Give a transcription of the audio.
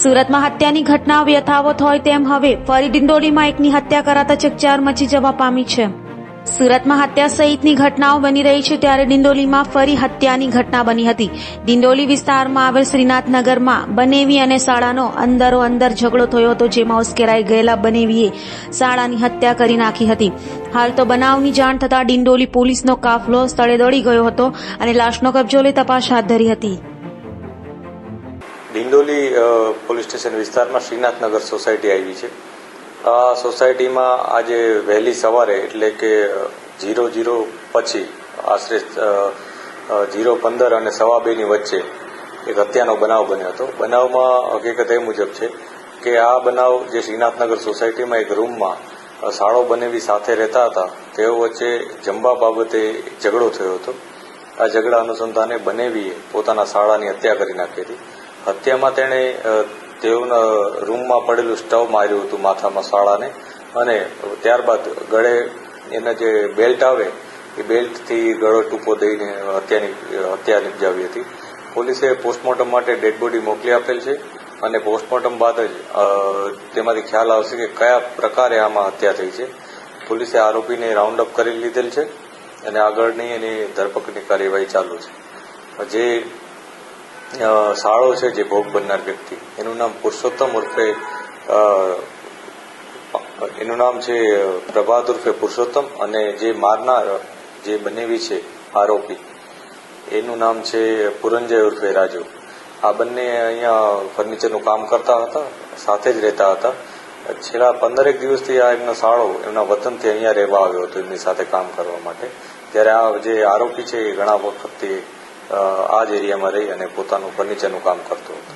સુરતમાં હત્યાની ઘટનાઓ યથાવત હોય તેમ હવે ફરી ડિંડોલીમાં એકની હત્યા કરાતા ચકચાર મચી જવા પામી છે. સુરતમાં હત્યા સહિતની ઘટનાઓ બની રહી છે ત્યારે ડિંડોલીમાં ફરી હત્યાની ઘટના બની હતી. ડિંડોલી વિસ્તારમાં આવેલ શ્રીનાથનગરમાં બનેવી અને શાળાનો અંદરો અંદર ઝઘડો થયો હતો, જેમાં ઉશ્કેરાઈ ગયેલા બનેવીએ શાળાની હત્યા કરી નાખી હતી. હાલ તો બનાવની જાણ થતાં ડિંડોલી પોલીસનો કાફલો સ્થળે દોડી ગયો હતો અને લાશનો કબજો લઈ તપાસ હાથ ધરી હતી. ડિંડોલી પોલીસ સ્ટેશન વિસ્તારમાં શ્રીનાથનગર સોસાયટી આવી છે. આ સોસાયટીમાં આજે વહેલી સવારે એટલે કે 00 પછી આશરે 0:15 અને 2:15 ની વચ્ચે એક હત્યાનો બનાવ બન્યો હતો. બનાવમાં હકીકત એ મુજબ છે કે આ બનાવ જે શ્રીનાથનગર સોસાયટીમાં એક રૂમમાં શાળો બનેવી સાથે રહેતા હતા તેઓ વચ્ચે જમવા બાબતે ઝઘડો થયો હતો. આ ઝઘડા અનુસંધાને બનેવીએ પોતાના શાળાની હત્યા કરી નાખી હતી. હત્યામાં તેણે તેઓના રૂમમાં પડેલું સ્ટવ માર્યું હતું માથામાં શાળાને, અને ત્યારબાદ ગળે એના જે બેલ્ટ આવે એ બેલ્ટથી ગળો ટૂંકો દઈને હત્યા નિપજાવી હતી. પોલીસે પોસ્ટમોર્ટમ માટે ડેડ બોડી મોકલી આપેલ છે અને પોસ્ટમોર્ટમ બાદ જ તેમાંથી ખ્યાલ આવશે કે કયા પ્રકારે આમાં હત્યા થઈ છે. પોલીસે આરોપીને રાઉન્ડ અપ કરી લીધેલ છે અને આગળની એની ધરપકડની કાર્યવાહી ચાલુ છે. જે શાળો છે, જે ભોગ બનનાર વ્યક્તિ, એનું નામ પુરુષોત્તમ ઉર્ફે એનું નામ છે પ્રભાત ઉર્ફે પુરુષોત્તમ, અને જે મારનાર જે બનેવી છે આરોપી એનું નામ છે પુરંજય ઉર્ફે રાજુ. આ બંને અહીંયા ફર્નિચરનું કામ કરતા હતા, સાથે જ રહેતા હતા. છેલ્લા 15 દિવસથી આ એમનો શાળો એમના વતનથી અહીંયા રહેવા આવ્યો હતો એમની સાથે કામ કરવા માટે. ત્યારે આ જે આરોપી છે એ ઘણા વખતથી આ જ એરિયામાં રહી અને પોતાનું ફર્નિચરનું કામ કરતો હતો.